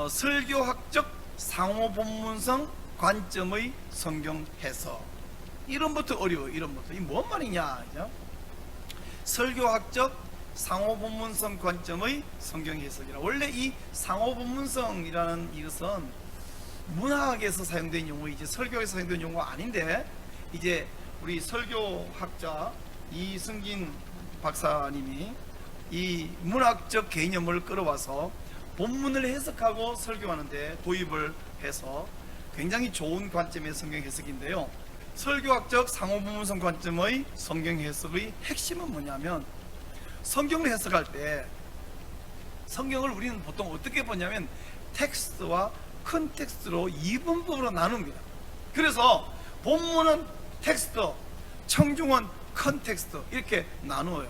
설교학적 상호본문성 관점의 성경 해석. 이름부터 어려워. 이름부터 이 뭔 말이냐, 그죠? 설교학적 상호본문성 관점의 성경 해석이라. 원래 이 상호본문성이라는 이것은 문학에서 사용된 용어이지 설교에서 사용된 용어가 아닌데, 이제 우리 설교학자 이승진 박사님이 이 문학적 개념을 끌어와서 본문을 해석하고 설교하는데 도입을 해서 굉장히 좋은 관점의 성경 해석인데요. 설교학적 상호본문성 관점의 성경 해석의 핵심은 뭐냐면, 성경을 해석할 때 성경을 우리는 보통 어떻게 보냐면 텍스트와 컨텍스트로 이분법으로 나눕니다. 그래서 본문은 텍스트, 청중은 컨텍스트 이렇게 나누어요.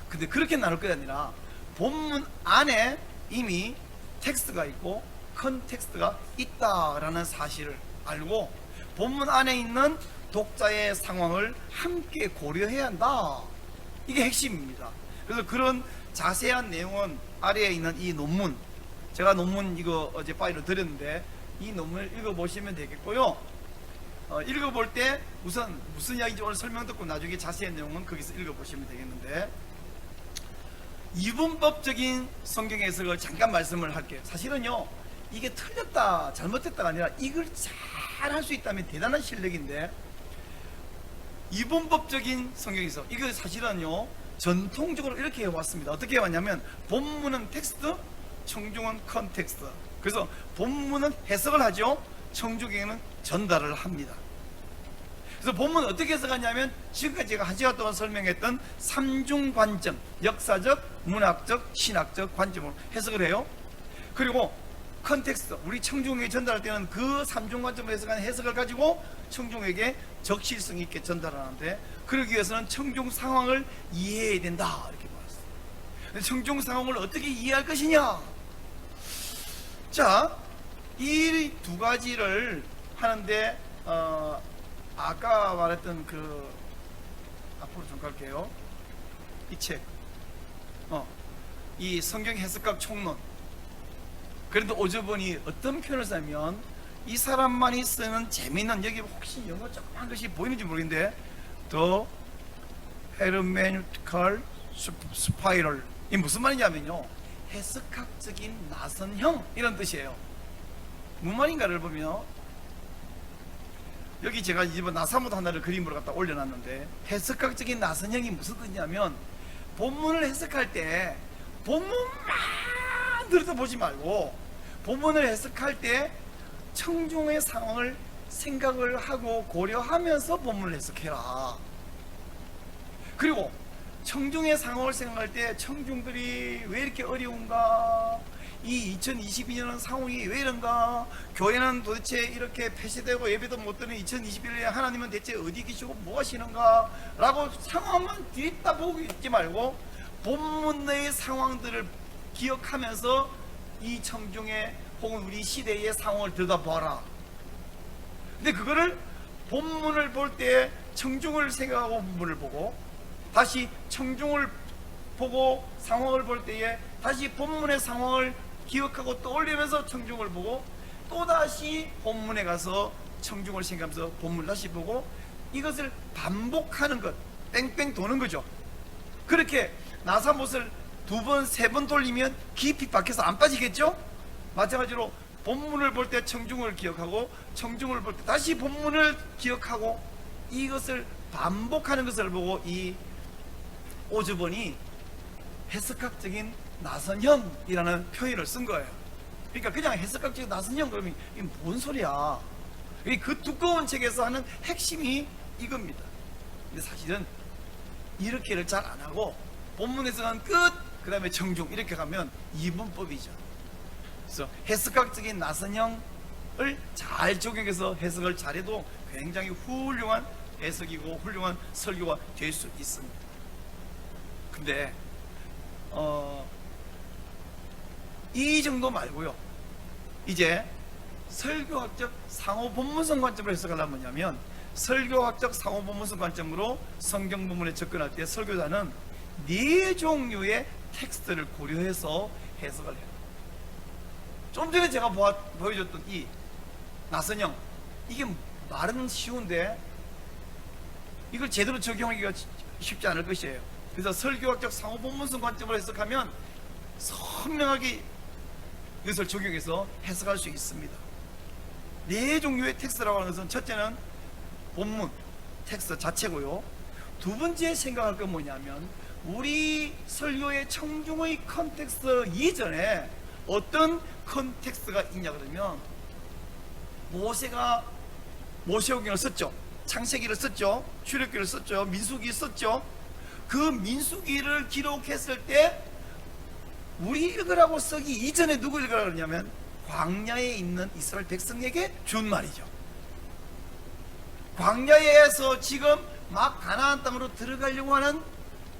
근데 그렇게 나눌 게 아니라 본문 안에 이미 텍스트가 있고 컨텍스트가 있다라는 사실을 알고 본문 안에 있는 독자의 상황을 함께 고려해야 한다. 이게 핵심입니다. 그래서 그런 자세한 내용은 아래에 있는 이 논문, 제가 논문 이거 어제 파일을 드렸는데 이 논문을 읽어보시면 되겠고요. 읽어볼 때 우선 무슨 이야기인지 오늘 설명 듣고 나중에 자세한 내용은 거기서 읽어보시면 되겠는데, 이분법적인 성경 해석을 잠깐 말씀을 할게요. 사실은요, 이게 틀렸다 잘못했다가 아니라 이걸 잘 할 수 있다면 대단한 실력인데, 이분법적인 성경 해석, 이거 사실은요 전통적으로 이렇게 해왔습니다. 어떻게 해왔냐면 본문은 텍스트, 청중은 컨텍스트. 그래서 본문은 해석을 하죠, 청중에게는 전달을 합니다. 그래서 본문은 어떻게 해석하냐면 지금까지 제가 한 시간 동안 설명했던 삼중 관점, 역사적, 문학적, 신학적 관점으로 해석을 해요. 그리고 컨텍스트, 우리 청중에게 전달할 때는 그 삼중 관점으로 해석하는 해석을 가지고 청중에게 적실성 있게 전달하는데, 그러기 위해서는 청중 상황을 이해해야 된다 이렇게 말했어요. 청중 상황을 어떻게 이해할 것이냐. 자, 이 두 가지를 하는데 아까 말했던 그 앞으로 좀 갈게요. 이 책, 이 성경 해석학 총론. 그런데 오저번이 어떤 표현을 쓰면 이 사람만이 쓰는 재미있는, 여기 혹시 영어 조그만 것이 보이는지 모르겠는데 The Hermeneutical Spiral, 이 무슨 말이냐면요 해석학적인 나선형 이런 뜻이에요. 무슨 말인가를 보면 여기 제가 이번 나사모도 하나를 그림으로 갖다 올려놨는데, 해석학적인 나선형이 무슨 뜻이냐면 본문을 해석할 때 본문만 들어서 보지 말고 본문을 해석할 때 청중의 상황을 생각을 하고 고려하면서 본문을 해석해라. 그리고 청중의 상황을 생각할 때 청중들이 왜 이렇게 어려운가, 이 2022년은 상황이 왜 이런가, 교회는 도대체 이렇게 폐쇄되고 예배도 못 드는 2021년에 하나님은 대체 어디 계시고 뭐 하시는가 라고 상황만 뒤집다 보고 있지 말고 본문 내의 상황들을 기억하면서 이 청중의 혹은 우리 시대의 상황을 들여다봐라. 근데 그거를 본문을 볼 때 청중을 생각하고 본문을 보고, 다시 청중을 보고 상황을 볼 때에 다시 본문의 상황을 기억하고 떠올리면서 청중을 보고, 또다시 본문에 가서 청중을 생각하면서 본문을 다시 보고, 이것을 반복하는 것, 뺑뺑 도는 거죠. 그렇게 나사못을 두 번, 세 번 돌리면 깊이 박혀서 안 빠지겠죠? 마찬가지로 본문을 볼 때 청중을 기억하고, 청중을 볼 때 다시 본문을 기억하고, 이것을 반복하는 것을 보고 이 오즈본이 해석학적인 나선형이라는 표현을 쓴 거예요. 그러니까 그냥 해석학적인 나선형 그러면 이게 뭔 소리야. 그 두꺼운 책에서 하는 핵심이 이겁니다. 근데 사실은 이렇게를 잘 안 하고 본문에서는 끝, 그 다음에 청중 이렇게 가면 이분법이죠. 그래서 해석학적인 나선형을 잘 적용해서 해석을 잘해도 굉장히 훌륭한 해석이고 훌륭한 설교가 될 수 있습니다. 근데 이 정도 말고요, 이제 설교학적 상호본문성 관점으로 해석하려면 뭐냐면, 설교학적 상호본문성 관점으로 성경 본문에 접근할 때 설교자는 네 종류의 텍스트를 고려해서 해석을 해요. 좀 전에 제가 보여줬던 이 나선형, 이게 말은 쉬운데 이걸 제대로 적용하기가 쉽지 않을 것이에요. 그래서 설교학적 상호본문성 관점으로 해석하면 선명하게 이것을 적용해서 해석할 수 있습니다. 네 종류의 텍스트라고 하는 것은 첫째는 본문 텍스트 자체고요. 두 번째 생각할 건 뭐냐면 우리 설교의 청중의 컨텍스트 이전에 어떤 컨텍스트가 있냐 그러면 모세가 모세오경을 썼죠. 창세기를 썼죠. 출애굽기를 썼죠. 민수기 썼죠. 그 민수기를 기록했을 때 우리 읽으라고 쓰기 이전에 누구 읽으라고 그러냐면 광야에 있는 이스라엘 백성에게 준 말이죠. 광야에서 지금 막 가나안 땅으로 들어가려고 하는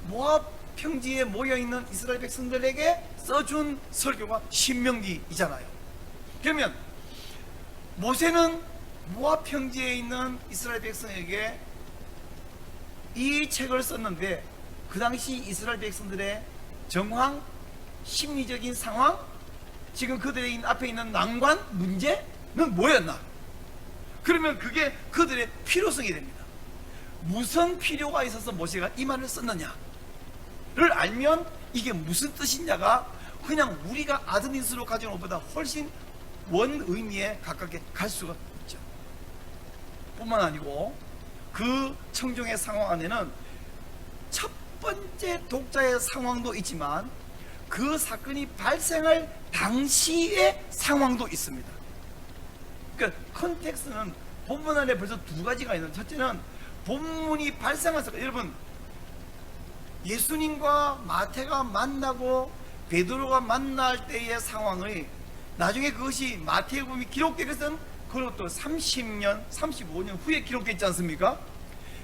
모압 평지에 모여있는 이스라엘 백성들에게 써준 설교가 신명기이잖아요. 그러면 모세는 모압 평지에 있는 이스라엘 백성에게 이 책을 썼는데 그 당시 이스라엘 백성들의 정황, 심리적인 상황, 지금 그들의 앞에 있는 난관, 문제는 뭐였나? 그러면 그게 그들의 필요성이 됩니다. 무슨 필요가 있어서 모세가 이 말을 썼느냐를 알면 이게 무슨 뜻이냐가 그냥 우리가 아드니스로 가져온 것보다 훨씬 원 의미에 가깝게 갈 수가 있죠. 뿐만 아니고 그 청중의 상황 안에는 첫 번째 독자의 상황도 있지만 그 사건이 발생할 당시의 상황도 있습니다. 그러니까 컨텍스트는 본문 안에 벌써 두 가지가 있는, 첫째는 본문이 발생한 사건. 여러분, 예수님과 마태가 만나고 베드로가 만날 때의 상황의 나중에 그것이 마태복음이 기록된 것은 그것도 30년, 35년 후에 기록됐지 않습니까?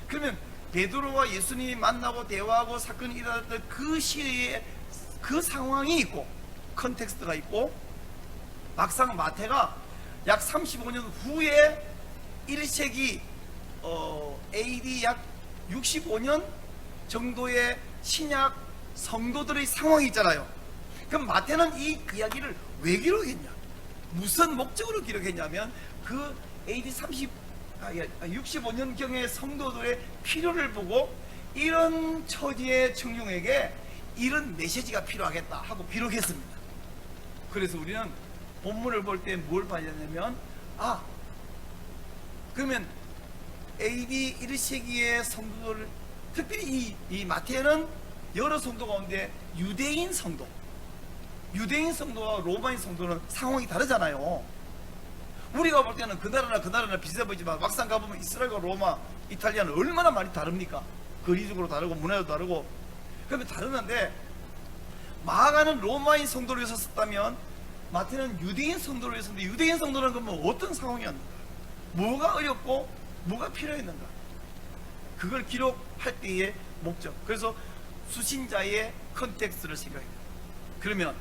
그러면 베드로와 예수님이 만나고 대화하고 사건이 일어났던 그 시기에 그 상황이 있고 컨텍스트가 있고, 막상 마태가 약 35년 후에 1세기 AD 약 65년 정도의 신약 성도들의 상황이 있잖아요. 그럼 마태는 이 이야기를 왜 기록했냐, 무슨 목적으로 기록했냐면 그 AD 65년경의 성도들의 필요를 보고 이런 처지의 청중에게 이런 메시지가 필요하겠다 하고 기록했습니다. 그래서 우리는 본문을 볼 때 뭘 봐야 되냐면, 그러면 AD 1세기의 성도들, 특별히 이 마태는 여러 성도 가운데 유대인 성도와 로마인 성도는 상황이 다르잖아요. 우리가 볼 때는 그 나라나 비슷해 보이지만 막상 가보면 이스라엘과 로마, 이탈리아는 얼마나 많이 다릅니까? 거리적으로 다르고 문화도 다르고. 그러면 다르는데 마가는 로마인 성도를 위해서 썼다면 마태는 유대인 성도를 위해서 썼는데, 유대인 성도는 그러면 어떤 상황이었는가, 뭐가 어렵고 뭐가 필요했는가, 그걸 기록할 때의 목적. 그래서 수신자의 컨텍스트를 생각해야 돼요. 그러면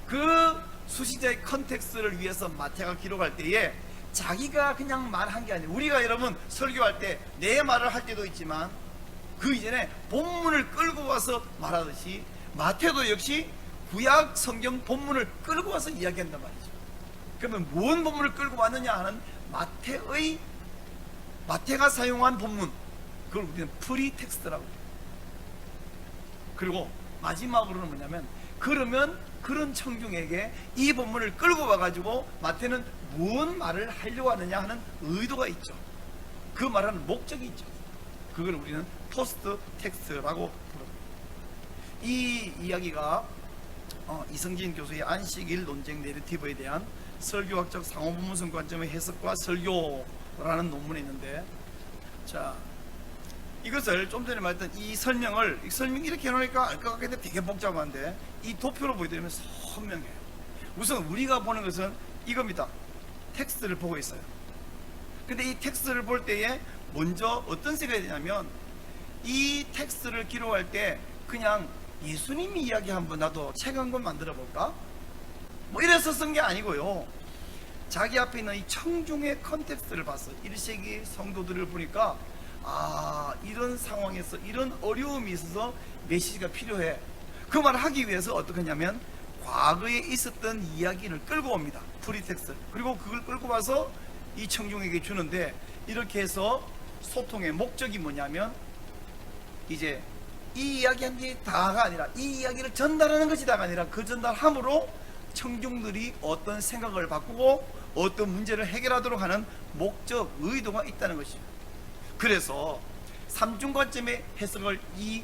그 수신자의 컨텍스트를 위해서 마태가 기록할 때에 자기가 그냥 말한 게 아니에요. 우리가 여러분 설교할 때 내 말을 할 때도 있지만 그 이전에 본문을 끌고 와서 말하듯이 마태도 역시 구약 성경 본문을 끌고 와서 이야기한단 말이죠. 그러면 무슨 본문을 끌고 왔느냐 하는 마태가 사용한 본문, 그걸 우리는 프리텍스트라고 해요. 그리고 마지막으로는 뭐냐면, 그러면 그런 청중에게 이 본문을 끌고 와가지고 마태는 무슨 말을 하려고 하느냐 하는 의도가 있죠. 그 말하는 목적이 있죠. 그걸 우리는 포스트 텍스트라고 부릅니다. 이 이야기가 이성진 교수의 안식일 논쟁 내러티브에 대한 설교학적 상호본문성 관점의 해석과 설교라는 논문이 있는데, 자, 이것을 좀 전에 말했던 이 설명 이렇게 해놓으니까 알 것 같긴 한데 되게 복잡한데 이 도표로 보여드리면 선명해요. 우선 우리가 보는 것은 이겁니다. 텍스트를 보고 있어요. 근데 이 텍스트를 볼 때에 먼저 어떤 생각이 드냐면, 이 텍스트를 기록할 때 그냥 예수님이 이야기 한번 나도 책 한 권 만들어 볼까? 뭐 이래서 쓴 게 아니고요. 자기 앞에 있는 이 청중의 컨텍스트를 봤어. 1세기 성도들을 보니까 이런 상황에서 이런 어려움이 있어서 메시지가 필요해. 그 말을 하기 위해서 어떻게 하냐면 과거에 있었던 이야기를 끌고 옵니다. 프리텍스트. 그리고 그걸 끌고 와서 이 청중에게 주는데, 이렇게 해서 소통의 목적이 뭐냐면 이제 이 이야기한 게 다가 아니라 이 이야기를 전달하는 것이 다가 아니라 그 전달함으로 청중들이 어떤 생각을 바꾸고 어떤 문제를 해결하도록 하는 목적, 의도가 있다는 것이죠. 그래서 삼중 관점의 해석을 이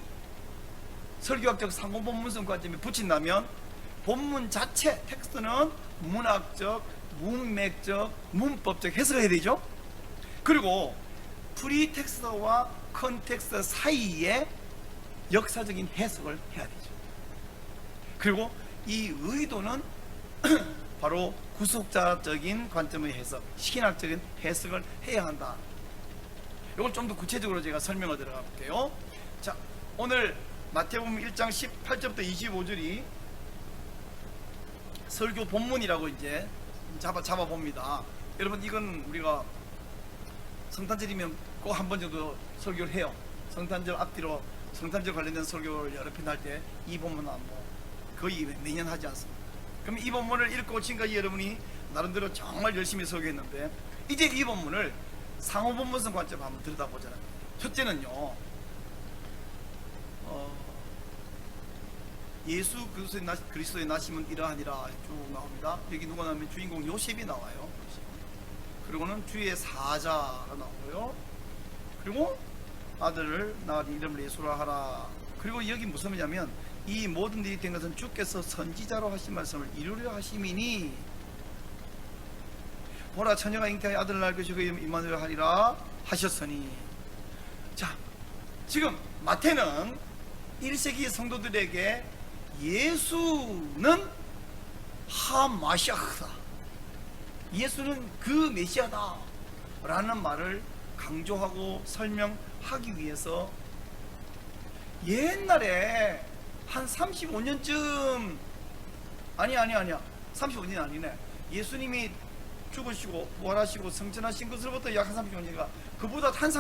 설교학적 상호본문성 관점에 붙인다면 본문 자체 텍스트는 문학적, 문맥적, 문법적 해석을 해야 되죠. 그리고 프리텍스트와 컨텍스트 사이에 역사적인 해석을 해야 되죠. 그리고 이 의도는 바로 구속자적인 관점의 해석, 신학적인 해석을 해야 한다. 이걸 좀 더 구체적으로 제가 설명을 들어가 볼게요. 자, 오늘 마태복음 1장 18절부터 25절이 설교 본문이라고 이제 잡아봅니다. 여러분, 이건 우리가 성탄절이면 꼭 한 번 정도 설교를 해요. 성탄절 앞뒤로 성탄절 관련된 설교를 여러 편 할 때 이 본문은 뭐 거의 매년 하지 않습니다. 그럼 이 본문을 읽고 지금까지 여러분이 나름대로 정말 열심히 설교했는데, 이제 이 본문을 상호 본문성 관점으로 한번 들여다보잖아요. 첫째는요, 예수 그리스도의 나심은 이러하니라 쭉 나옵니다. 여기 누가 나오면 주인공 요셉이 나와요. 그리고는 주의 사자가 나오고요. 그리고 아들을 낳으니 이름을 예수라 하라. 그리고 여기 무슨 말이냐면 이 모든 일이 된 것은 주께서 선지자로 하신 말씀을 이루려 하심이니 보라 처녀가 잉태하여 아들을 낳을 것이고 그 이름 임마누엘 하리라 하셨으니. 자, 지금 마태는 1세기 성도들에게 예수는 하마시아다, 예수는 그 메시아다 라는 말을 강조하고 설명하기 위해서 옛날에 한 35년쯤 아니야 35년 아니네, 예수님이 죽으시고 부활하시고 성천하신 것으로부터 약 한 35년이니까 그보다 한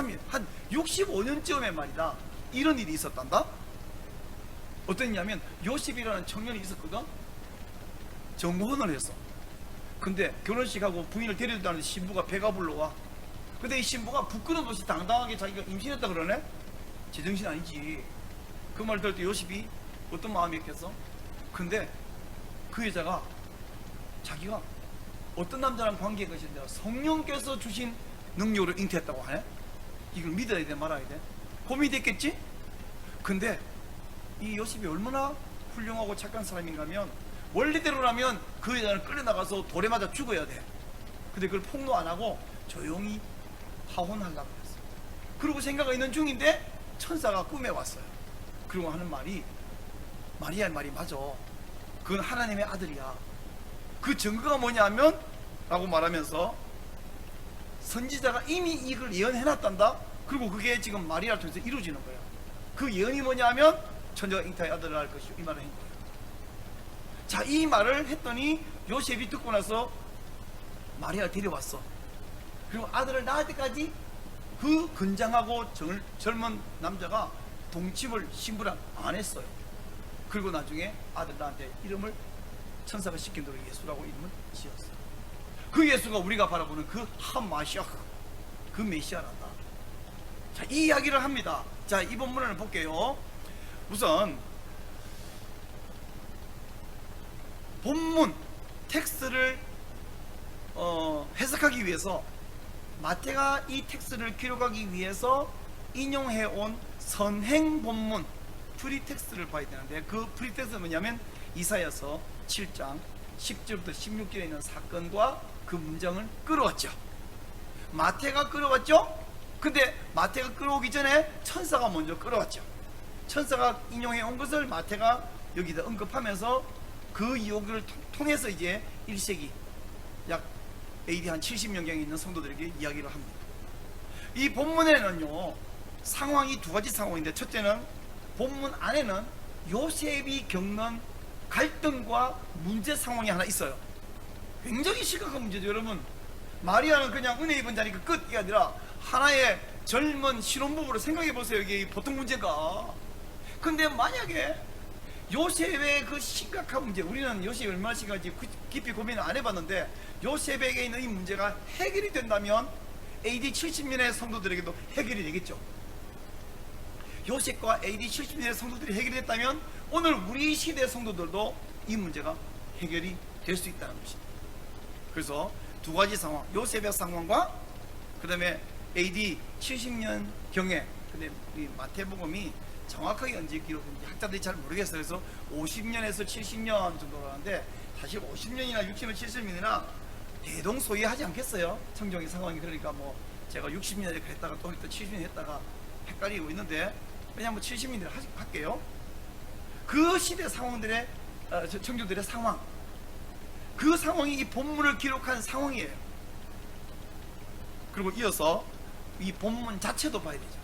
65년쯤에 말이다, 이런 일이 있었단다. 어땠냐면 요셉이라는 청년이 있었거든. 정혼을 했어. 근데 결혼식하고 부인을 데려다는 신부가 배가 불러와. 근데 이 신부가 부끄러운 듯이 당당하게 자기가 임신했다 그러네. 제정신 아니지. 그 말 들을 때 요셉이 어떤 마음이었겠어? 근데 그 여자가 자기가 어떤 남자랑 관계에 것인데 성령께서 주신 능력으로 잉태했다고 하네. 이걸 믿어야 돼 말아야 돼? 고민이 됐겠지? 근데 이 요셉이 얼마나 훌륭하고 착한 사람인가 하면 원리대로라면 그 여자를 끌려나가서 돌에 맞아 죽어야 돼. 근데 그걸 폭로 안 하고 조용히 하혼하려고 했어. 그러고 생각이 있는 중인데 천사가 꿈에 왔어요. 그리고 하는 말이, 마리아의 말이 맞아, 그건 하나님의 아들이야. 그 증거가 뭐냐면 라고 말하면서 선지자가 이미 이걸 예언해놨단다. 그리고 그게 지금 마리아를 통해서 이루어지는 거야. 그 예언이 뭐냐면 천녀가 잉태하여 아들을 낳을 것이고, 이 말을 한 거예요. 자, 이 말을 했더니 요셉이 듣고 나서 마리아를 데려왔어. 그리고 아들을 낳을 때까지 그 건장하고 젊은 남자가 동침을 신부랑 안 했어요. 그리고 나중에 아들 낳한테 이름을 천사가 시킨 대로 예수라고 이름을 지었어요. 그 예수가 우리가 바라보는 그 하마시아, 그 메시아란다. 자, 이 이야기를 합니다. 자, 이 본문을 볼게요. 우선 본문 텍스트를 해석하기 위해서 마태가 이 텍스트를 기록하기 위해서 인용해온 선행 본문 프리텍스트를 봐야 되는데, 그 프리텍스트는 뭐냐면 이사야서 7장 10절부터 16절에 있는 사건과 그 문장을 끌어왔죠. 마태가 끌어왔죠. 근데 마태가 끌어오기 전에 천사가 먼저 끌어왔죠. 천사가 인용해 온 것을 마태가 여기다 언급하면서 그 이야기를 통해서 이제 1세기 약 AD 한 70년경에 있는 성도들에게 이야기를 합니다. 이 본문에는요, 상황이 두 가지 상황인데, 첫째는 본문 안에는 요셉이 겪는 갈등과 문제 상황이 하나 있어요. 굉장히 심각한 문제죠. 여러분, 마리아는 그냥 은혜 입은 자니까 끝이 아니라 하나의 젊은 신혼부부로 생각해 보세요. 이게 보통 문제가. 근데 만약에 요셉의 그 심각한 문제, 우리는 요셉이 얼마나 심각한지 깊이 고민을 안 해봤는데, 요셉에게 있는 이 문제가 해결이 된다면 AD 70년의 성도들에게도 해결이 되겠죠. 요셉과 AD 70년의 성도들이 해결이 됐다면 오늘 우리 시대 성도들도 이 문제가 해결이 될 수 있다는 것입니다. 그래서 두 가지 상황, 요셉의 상황과 그 다음에 AD 70년 경에, 근데 이 마태복음이 정확하게 언제 기록된지 학자들이 잘 모르겠어요. 그래서 50년에서 70년 정도로 하는데, 사실 50년이나 60년, 70년이나 대동소이하지 않겠어요? 청정의 상황이. 그러니까 뭐 제가 60년에 그랬다가 또 70년 했다가 헷갈리고 있는데, 그냥 뭐 70년을 할게요. 그 시대 상황들의 청중들의 상황, 그 상황이 이 본문을 기록한 상황이에요. 그리고 이어서 이 본문 자체도 봐야 되죠.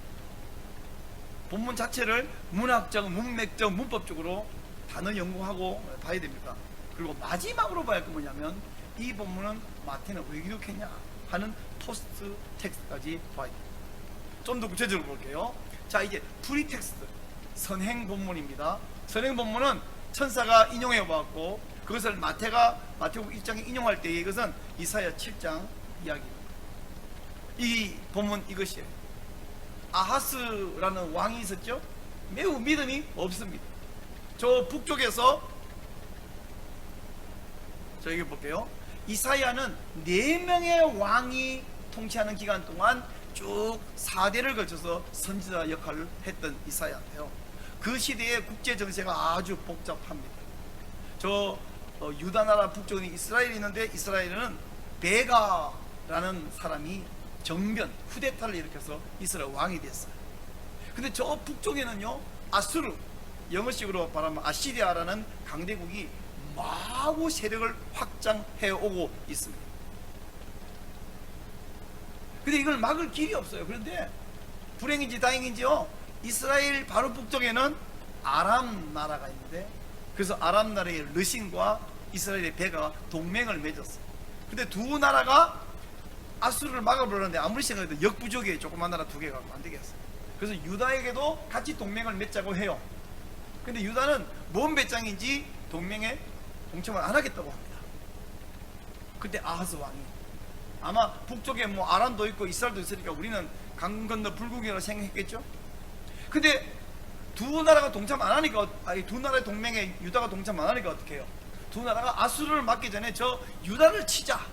본문 자체를 문학적, 문맥적, 문법적으로 단어 연구하고 봐야 됩니다. 그리고 마지막으로 봐야 할 게 뭐냐면, 이 본문은 마태는 왜 기록했냐 하는 포스트 텍스트까지 봐야 돼요. 좀 더 구체적으로 볼게요. 자, 이제 프리텍스트, 선행 본문입니다. 선행 본문은 천사가 인용해 보았고, 그것을 마태복음 1장에 인용할 때 이것은 이사야 7장 이야기입니다. 이 본문 이것이에요. 아하스라는 왕이 있었죠. 매우 믿음이 없습니다. 저 북쪽에서 저기 볼게요. 이사야는 4명의 왕이 통치하는 기간 동안 쭉 4대를 거쳐서 선지자 역할을 했던 이사야인데요. 그 시대의 국제 정세가 아주 복잡합니다. 저 유다 나라 북쪽에 이스라엘이 있는데, 이스라엘은 베가라는 사람이 정변, 쿠데타를 일으켜서 이스라엘 왕이 됐어요. 근데 저 북쪽에는요, 아수르, 영어식으로 말하면 아시리아라는 강대국이 마구 세력을 확장해 오고 있습니다. 근데 이걸 막을 길이 없어요. 그런데 불행인지 다행인지요, 이스라엘 바로 북쪽에는 아람 나라가 있는데, 그래서 아람 나라의 르신과 이스라엘의 베가가 동맹을 맺었어요. 근데 두 나라가 아수르를 막아보려는데 아무리 생각해도 역부족이에요. 조그만 나라 두 개가 안 되겠어요. 그래서 유다에게도 같이 동맹을 맺자고 해요. 근데 유다는 뭔 배짱인지 동맹에 동참을 안 하겠다고 합니다. 그때 아하스 왕이, 아마 북쪽에 뭐 아람도 있고 이스라엘도 있으니까 우리는 강 건너 불국이라고 생각했겠죠. 근데 두 나라가 동참 안 하니까, 아니 두 나라의 동맹에 유다가 동참 안 하니까 어떻게 해요? 두 나라가 아수르를 막기 전에 저 유다를 치자,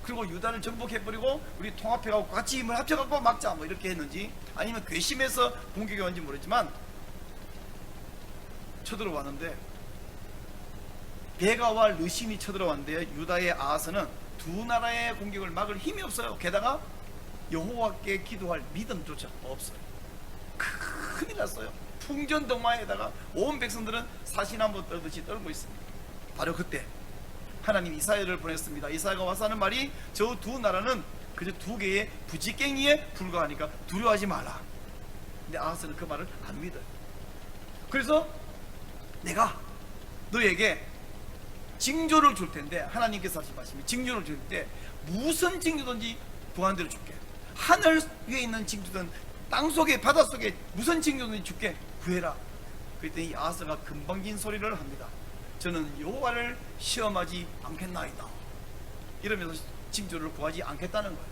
그리고 유다를 정복해버리고 우리 통합해가지고 같이 힘을 합쳐갖고 막자, 뭐 이렇게 했는지, 아니면 괘씸해서 공격이 왔는지 모르지만 쳐들어왔는데, 베가와 르신이 쳐들어왔는데 유다의 아하스는 두 나라의 공격을 막을 힘이 없어요. 게다가 여호와께 기도할 믿음조차 없어요. 큰일 났어요. 풍전등화에다가 온 백성들은 사시나무 떨듯이 떨고 있습니다. 바로 그때 하나님 이사야를 보냈습니다. 이사야가 와서 하는 말이, 저 두 나라는 그저 두 개의 부지깽이에 불과하니까 두려워하지 마라. 근데 아하스는 그 말을 안 믿어요. 그래서 내가 너에게 징조를 줄 텐데, 하나님께서 하신 말씀이 징조를 줄 때 무슨 징조든지 구한 대로 줄게. 하늘 위에 있는 징조든 땅 속에 바다 속에 무슨 징조든지 줄게, 구해라. 그랬더니 이 아하스가 금방진 소리를 합니다. 저는 여호와를 시험하지 않겠나이다. 이러면서 징조를 구하지 않겠다는 거예요.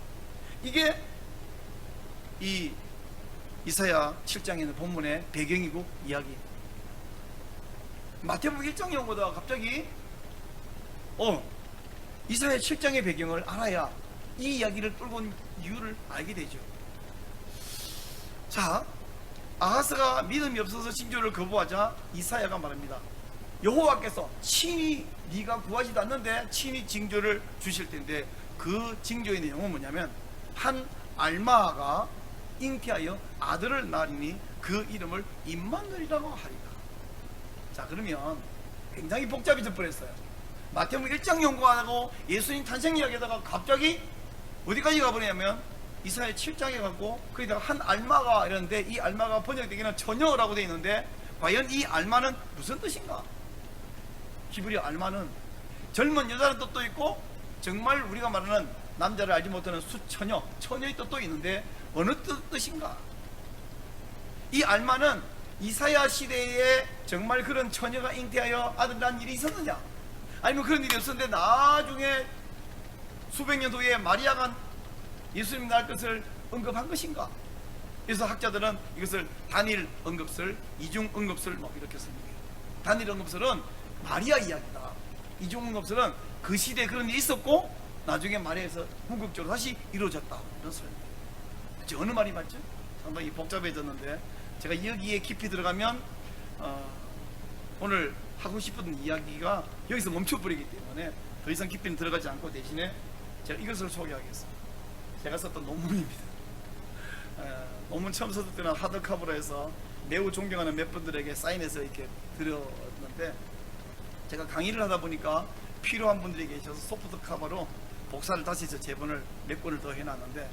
이게 이 이사야 7장에 있는 본문의 배경이고 이야기. 마태복음 1장 연구다가 갑자기 이사야 7장의 배경을 알아야 이 이야기를 끌고 온 이유를 알게 되죠. 자, 아하스가 믿음이 없어서 징조를 거부하자 이사야가 말합니다. 여호와께서 친히 네가 구하지도 않는데 친히 징조를 주실 텐데, 그 징조의 내용은 뭐냐면, 한 알마가 잉태하여 아들을 낳으니 그 이름을 임마누엘이라고 하리라. 자, 그러면 굉장히 복잡해져 버렸어요. 마태복음 1장 연구하고 예수님 탄생 이야기에다가 갑자기 어디까지 가버리냐면 이사야 7장에 가고, 거기다가 한 알마가 이러는데, 이 알마가 번역되기는 처녀라고 되어 있는데, 과연 이 알마는 무슨 뜻인가? 히브리 알마는 젊은 여자는 뜻도 있고, 정말 우리가 말하는 남자를 알지 못하는 수처녀, 처녀의 뜻도 있는데, 어느 뜻인가? 이 알마는 이사야 시대에 정말 그런 처녀가 잉태하여 아들 낳은 일이 있었느냐? 아니면 그런 일이 없었는데 나중에 수백 년 후에 마리아가 예수님 낳을 것을 언급한 것인가? 그래서 학자들은 이것을 단일 언급설, 이중 언급설 뭐 이렇게 설명해요. 단일 언급설은 마리아 이야기다. 이중 언급설은 그 시대에 그런 일이 있었고 나중에 마리아에서 궁극적으로 다시 이루어졌다. 이런 설명이에요. 어느 말이 맞죠? 상당히 복잡해졌는데 제가 여기에 깊이 들어가면 오늘 하고 싶은 이야기가 여기서 멈춰버리기 때문에 더 이상 깊이는 들어가지 않고 대신에 제가 이것을 소개하겠습니다. 제가 썼던 논문입니다. 논문 처음 썼을 때는 하드커버로 해서 매우 존경하는 몇 분들에게 사인해서 이렇게 드렸는데 제가 강의를 하다 보니까 필요한 분들이 계셔서 소프트 커버로 복사를 다시 해서 제본을 몇 권을 더 해놨는데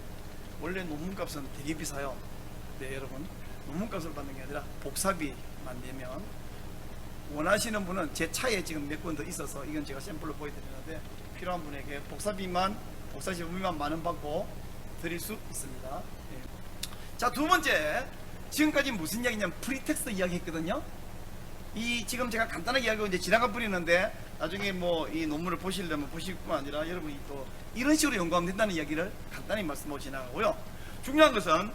원래 논문값은 되게 비싸요. 네, 여러분 논문값을 받는 게 아니라 복사비만 내면 원하시는 분은 제 차에 지금 몇 권 더 있어서 이건 제가 샘플로 보여드리는데 필요한 분에게 복사비만 만원 받고 드릴 수 있습니다. 네. 자, 두 번째, 지금까지 무슨 이야기냐면 프리텍스트 이야기 했거든요. 이 지금 제가 간단하게 이야기하고 이제 지나가 버리는데 나중에 뭐 이 논문을 보시려면 보실 뿐 아니라 여러분이 또 이런 식으로 연구하면 된다는 이야기를 간단히 말씀하고 지나가고요. 중요한 것은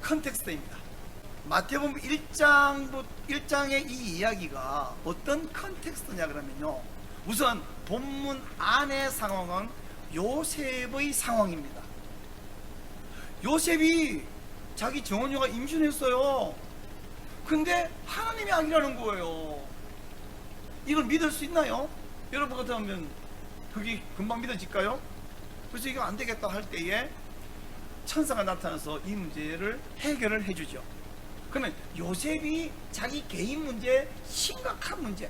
컨텍스트입니다. 마태복음 1장의 이 이야기가 어떤 컨텍스트냐 그러면요, 우선 본문 안의 상황은 요셉의 상황입니다. 요셉이 자기 정원녀가 임신했어요. 근데 하나님이 아니라는 거예요. 이걸 믿을 수 있나요? 여러분 같으면 그게 금방 믿어질까요? 그래서 이거 안 되겠다 할 때에 천사가 나타나서 이 문제를 해결을 해주죠. 그러면 요셉이 자기 개인 문제, 심각한 문제,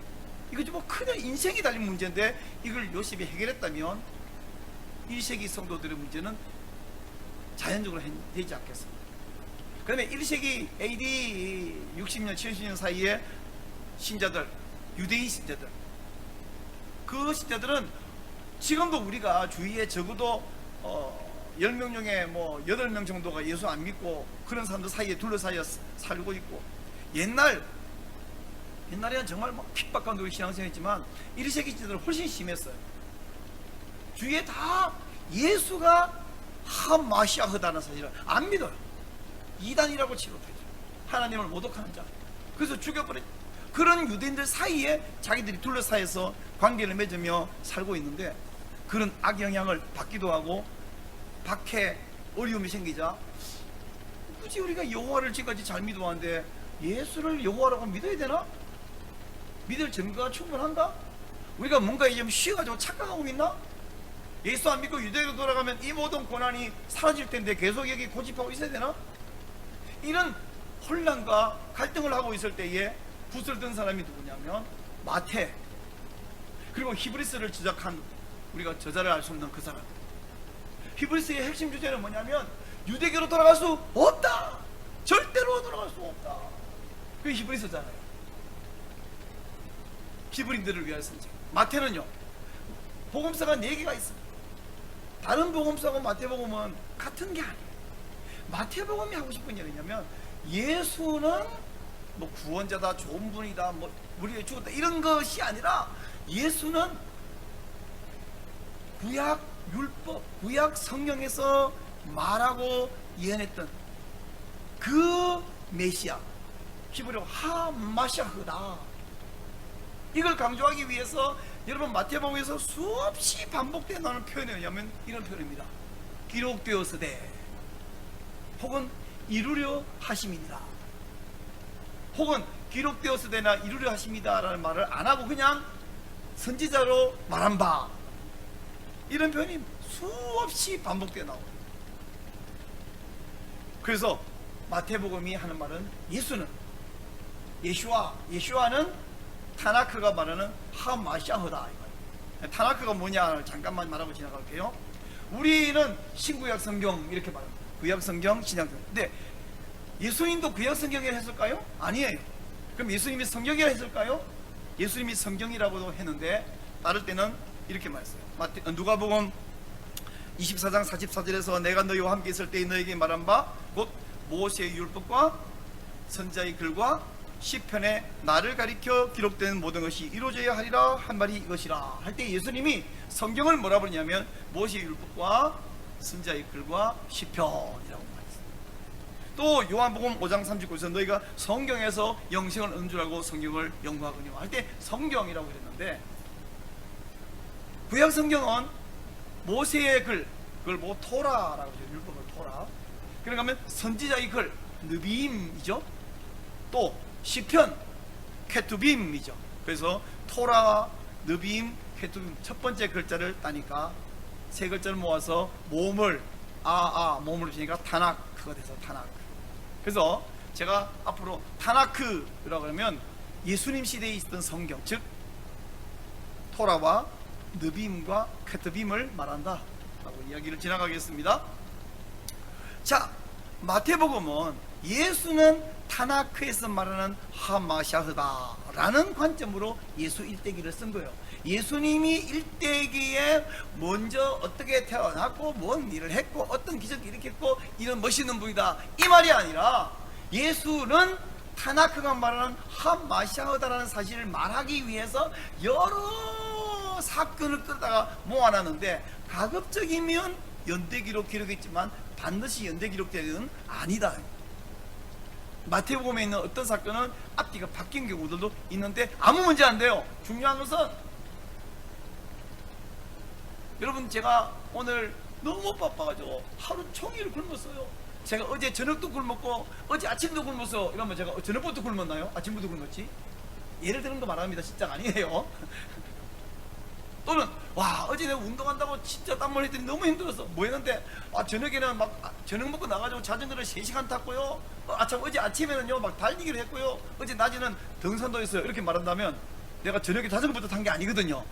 이거 뭐 큰일 인생이 달린 문제인데 이걸 요셉이 해결했다면 1세기 성도들의 문제는 자연적으로 되지 않겠습니까? 그러면 1세기 AD 60년, 70년 사이에 신자들, 유대인 신자들, 그 신자들은 지금도 우리가 주위에 적어도 10명 중에 뭐 8명 정도가 예수 안 믿고 그런 사람들 사이에 둘러싸여 살고 있고, 옛날에는 정말 막 핍박감도 신앙생활했지만 1세기 신자들은 훨씬 심했어요. 주위에 다 예수가 하마시아흐다는 사실을 안 믿어요. 이단이라고 취급해요. 하나님을 모독하는 자. 그래서 죽여버려. 그런 유대인들 사이에 자기들이 둘러싸여서 관계를 맺으며 살고 있는데 그런 악영향을 받기도 하고 박해 어려움이 생기자 굳이 우리가 여호와를 지금까지 잘 믿어왔는데 예수를 여호와라고 믿어야 되나? 믿을 증거가 충분한가? 우리가 뭔가 좀 쉬어가지고 착각하고 있나? 예수 안 믿고 유대로 돌아가면 이 모든 고난이 사라질 텐데 계속 여기 고집하고 있어야 되나? 이런 혼란과 갈등을 하고 있을 때에 붓을 든 사람이 누구냐면 마태, 그리고 히브리스를 제작한 우리가 저자를 알 수 없는 그 사람. 히브리스의 핵심 주제는 뭐냐면 유대교로 돌아갈 수 없다, 절대로 돌아갈 수 없다. 그게 히브리스잖아요. 히브리인들을 위한 선생. 마태는요, 복음서가 4개가 있습니다. 다른 복음서하고 마태복음은 같은 게 아니에요. 마태복음이 하고 싶은 얘기냐면 예수는 뭐 구원자다, 좋은 분이다, 뭐 우리에게 죽었다 이런 것이 아니라 예수는 구약 율법, 구약 성경에서 말하고 예언했던 그 메시아, 히브리어 하마샤흐다. 이걸 강조하기 위해서 여러분 마태복음에서 수없이 반복되어 나오는 표현이 뭐냐면 이런 표현입니다. 기록되었으되 혹은 이루려 하심이니라, 혹은 기록되었으되나 이루려 하심이다 라는 말을 안 하고 그냥 선지자로 말한 바, 이런 표현이 수없이 반복되어 나옵니다. 그래서 마태복음이 하는 말은 예수는, 예슈아는 타나크가 말하는 하마샤흐다. 타나크가 뭐냐 잠깐만 말하고 지나갈게요. 우리는 신구약 성경 이렇게 말합니다. 구약 성경, 신약 성경. 근데 예수님도 구약 성경이라 했을까요? 아니에요. 그럼 예수님이 성경이라 했을까요? 예수님이 성경이라고도 했는데 따를 때는 이렇게 말했어요. 누가복음 24장 44절에서 내가 너희와 함께 있을 때 너희에게 말한 바 곧 모세의 율법과 선지자의 글과 시편에 나를 가리켜 기록된 모든 것이 이루어져야 하리라 한 말이 이것이라 할 때 예수님이 성경을 뭐라 부르냐면 모세의 율법과 선지자의 글과 시편이라고 말했습니다. 또 요한복음 5장 39절에서 너희가 성경에서 영생을 얻는 줄 알고 성경을 연구하거니와 할 때 성경이라고 그랬는데, 구약 성경은 모세의 글, 그걸 뭐 토라라고 하죠. 율법을 토라. 그러니까 하면 선지자의 글, 느비임이죠. 또 시편, 케투빔이죠. 그래서 토라와 느비임, 케투빔 첫 번째 글자를 따니까 세 글자를 모아서 몸을 몸을 붙이니까 타나크가 돼서 타나크. 그래서 제가 앞으로 타나크라고 하면 예수님 시대에 있었던 성경, 즉 토라와 느빔과 케투빔을 말한다 라고 이야기를 지나가겠습니다. 자, 마태복음은 예수는 타나크에서 말하는 하마샤흐다 라는 관점으로 예수 일대기를 쓴 거예요. 예수님이 일대기에 먼저 어떻게 태어났고 뭔 일을 했고 어떤 기적을 일으켰고 이런 멋있는 분이다 이 말이 아니라, 예수는 타나크가 말하는 하마샤흐다라는 사실을 말하기 위해서 여러 사건을 끌다가 모아놨는데, 가급적이면 연대기록 기록했지만 반드시 연대기록되는 아니다. 마태복음에 있는 어떤 사건은 앞뒤가 바뀐 경우들도 있는데 아무 문제 안 돼요. 중요한 것은, 여러분 제가 오늘 너무 바빠가지고 하루 종일 굶었어요. 제가 어제 저녁도 굶었고 어제 아침도 굶었어. 이러면 제가 저녁부터 굶었나요? 아침부터 굶었지? 예를 드는 거 말합니다. 진짜가 아니에요. 또는 와 어제 내가 운동한다고 진짜 땀을 흘렸더니 너무 힘들었어. 뭐 했는데 저녁에는 막 저녁 먹고 나가지고 자전거를 3시간 탔고요. 어제 아침에는요 막 달리기를 했고요. 어제 낮에는 등산도 했어요. 이렇게 말한다면 내가 저녁에 자전거부터 탄 게 아니거든요.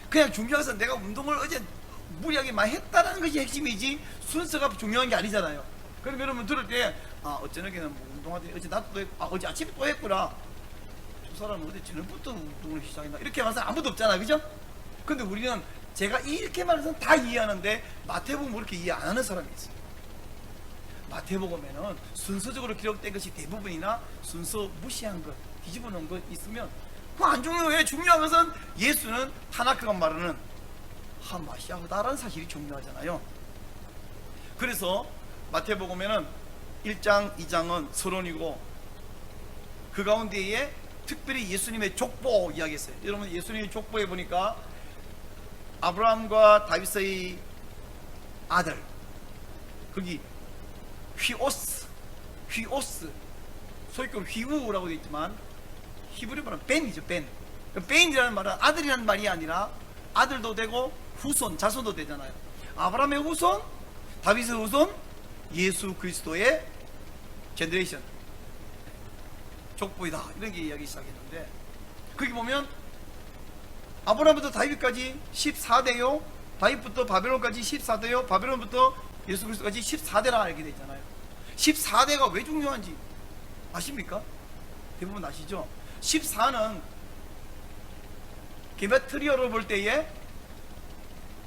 그냥 중요한 것은 내가 운동을 어제 무리하게 많이 했다는 것이 핵심이지 순서가 중요한 게 아니잖아요. 그럼 여러분 들을 때 저녁에는 뭐 운동하더니 어제 낮도 또 했고 어제 아침에 또 했구나. 저 사람은 어제 저녁부터 운동을 시작했나 이렇게 말하는 사람 아무도 없잖아, 그죠? 근데 우리는 제가 이렇게 말해서 다 이해하는데 마태복음 그렇게 이해 안 하는 사람이 있어요. 마태복음에는 순서적으로 기록된 것이 대부분이나 순서 무시한 것, 뒤집어 놓은 것 있으면 그거 안 중요해. 중요한 것은 예수는 타나크가 말하는 하마시아흐다라는 사실이 중요하잖아요. 그래서 마태복음에는 1장, 2장은 서론이고 그 가운데에 특별히 예수님의 족보 이야기했어요. 여러분 예수님의 족보에 보니까 아브라함과 다윗의 아들, 거기 휘오스, 소위권 휘우라고 되어 있지만 히브리 말은 벤이죠. 벤이라는 말은 아들이라는 말이 아니라 아들도 되고 후손, 자손도 되잖아요. 아브라함의 후손, 다윗의 후손, 예수 그리스도의 제너레이션, 족보이다 이런 게 이야기 시작했는데, 거기 보면 아브라함부터 다윗까지 14대요 다윗부터 바벨론까지 14대요 바벨론부터 예수 그리스도까지 14대라 알게 되어 있잖아요. 14대가 왜 중요한지 아십니까? 대부분 아시죠? 14는 게메트리어로 볼 때에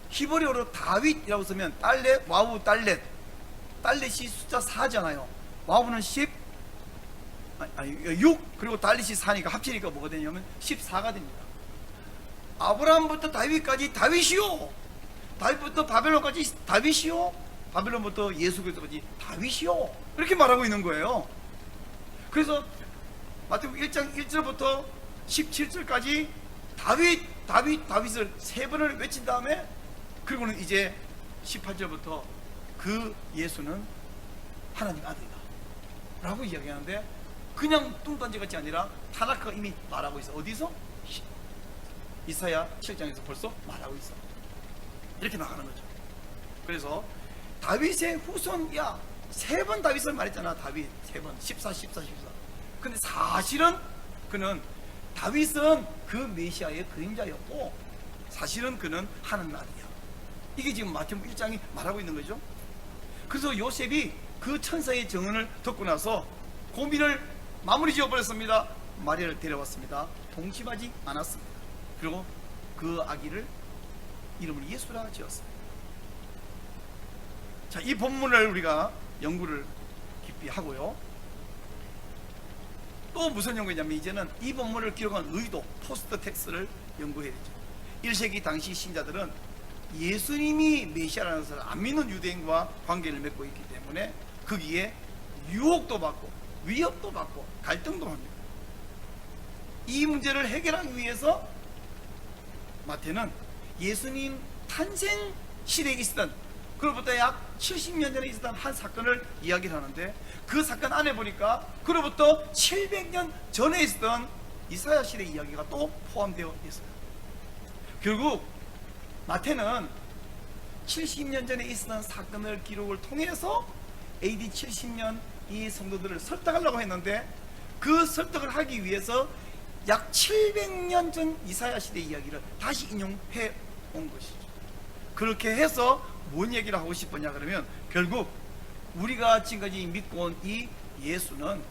히브리어로 다윗이라고 쓰면 딸렛, 와우, 딸렛이 숫자 4잖아요. 와우는 6 그리고 달릿이 4니까 합치니까 뭐가 되냐면 14가 됩니다. 아브라함부터 다윗까지 다윗이요, 다윗부터 바벨론까지 다윗이요, 바벨론부터 예수 그리스도까지 다윗이요, 이렇게 말하고 있는 거예요. 그래서 마태복음 1장 1절부터 17절까지 다윗을 3번을 외친 다음에, 그리고는 이제 18절부터 그 예수는 하나님 아들이다 라고 이야기하는데, 그냥 뚱딴지같이 아니라 타나크가 이미 말하고 있어. 어디서? 이사야 7장에서 벌써 말하고 있어. 이렇게 나가는 거죠. 그래서 다윗의 후손이야. 3번 다윗을 말했잖아. 다윗 3번 14. 근데 사실은 그는 다윗은 그 메시아의 그림자였고 사실은 그는 하나님 아들이야. 이게 지금 마태복음 1장이 말하고 있는 거죠. 그래서 요셉이 그 천사의 증언을 듣고 나서 고민을 마무리 지어버렸습니다. 마리아를 데려왔습니다. 동침하지 않았습니다. 그리고 그 아기를 이름을 예수라 지었습니다. 자, 이 본문을 우리가 연구를 깊이 하고요. 또 무슨 연구냐면 이제는 이 본문을 기록한 의도, 포스트 텍스트를 연구해야 되죠. 1세기 당시 신자들은 예수님이 메시아라는 것을 안 믿는 유대인과 관계를 맺고 있기 때문에 거기에 유혹도 받고 위협도 받고 갈등도 합니다. 이 문제를 해결하기 위해서 마태는 예수님 탄생 시대에 있었던, 그로부터 약 70년 전에 있었던 한 사건을 이야기를 하는데, 그 사건 안에 보니까 그로부터 700년 전에 있었던 이사야 시대 이야기가 또 포함되어 있어요. 결국 마태는 70년 전에 있었던 사건을 기록을 통해서 AD 70년 이 성도들을 설득하려고 했는데, 그 설득을 하기 위해서 약 700년 전 이사야 시대 이야기를 다시 인용해 온 것이죠. 그렇게 해서 뭔 얘기를 하고 싶었냐 그러면, 결국 우리가 지금까지 믿고 온 이 예수는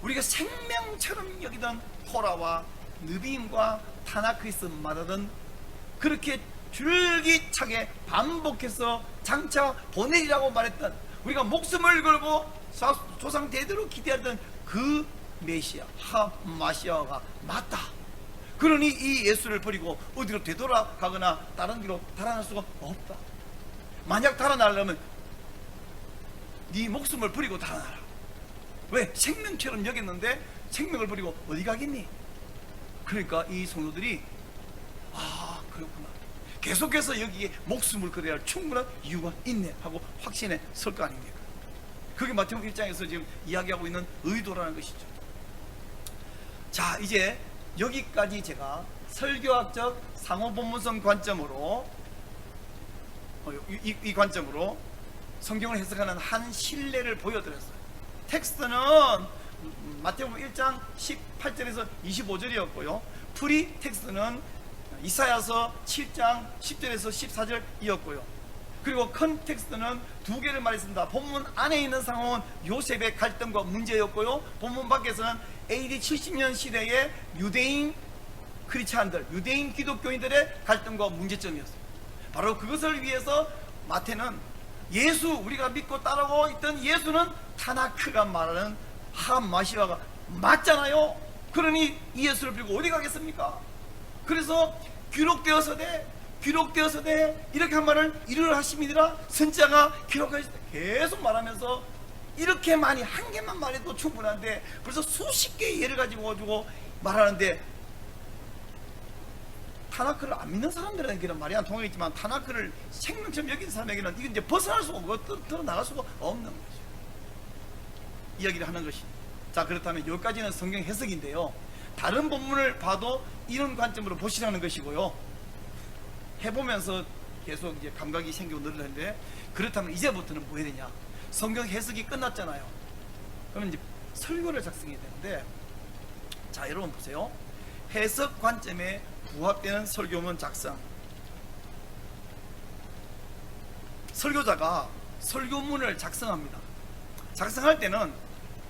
우리가 생명처럼 여기던 토라와 느비임과 타나크에서 말하던, 그렇게 줄기차게 반복해서 장차 보내리라고 말했던, 우리가 목숨을 걸고 조상 대대로 기대하던 그 메시아 하마시아가 맞다. 그러니 이 예수를 버리고 어디로 되돌아가거나 다른 길로 달아날 수가 없다. 만약 달아나려면 네 목숨을 버리고 달아나라. 왜? 생명처럼 여겼는데 생명을 버리고 어디 가겠니? 그러니까 이 성도들이 그렇구나, 계속해서 여기에 목숨을 걸어야 할 충분한 이유가 있네 하고 확신에 설 거 아닙니까? 그게 마태복음 1장에서 지금 이야기하고 있는 의도라는 것이죠. 자, 이제 여기까지 제가 설교학적 상호본문성 관점으로 이 관점으로 성경을 해석하는 한 신뢰를 보여드렸어요. 텍스트는 마태복음 1장 18절에서 25절이었고요 프리 텍스트는 이사야서 7장 10절에서 14절이었고요 그리고 컨텍스트는 두 개를 말했습니다. 본문 안에 있는 상황은 요셉의 갈등과 문제였고요, 본문 밖에서는 AD 70년 시대의 유대인 크리스찬들, 유대인 기독교인들의 갈등과 문제점이었어요. 바로 그것을 위해서 마태는 예수, 우리가 믿고 따르고 있던 예수는 타나크가 말하는 하마시아가 맞잖아요. 그러니 이 예수를 버리고 어디 가겠습니까? 그래서 기록되어서되 이렇게 한 말을 이루려 하심이니라 선지자가 기록하실 때 계속 말하면서, 이렇게 많이 한 개만 말해도 충분한데 벌써 수십 개의 예를 가지고 말하는데, 타나크를 안 믿는 사람들에게는 말이 안 통하겠지만 타나크를 생명처럼 여기는 사람에게는 이건 이제 벗어날 수가 없고 들어나갈 수가 없는 거죠. 이야기를 하는 것이. 자, 그렇다면 여기까지는 성경 해석인데요, 다른 본문을 봐도 이런 관점으로 보시라는 것이고요, 해보면서 계속 이제 감각이 생기고 늘었는데, 그렇다면 이제부터는 뭐 해야 되냐? 성경 해석이 끝났잖아요. 그러면 이제 설교를 작성해야 되는데, 자, 여러분 보세요. 해석 관점에 부합되는 설교문 작성. 설교자가 설교문을 작성합니다. 작성할 때는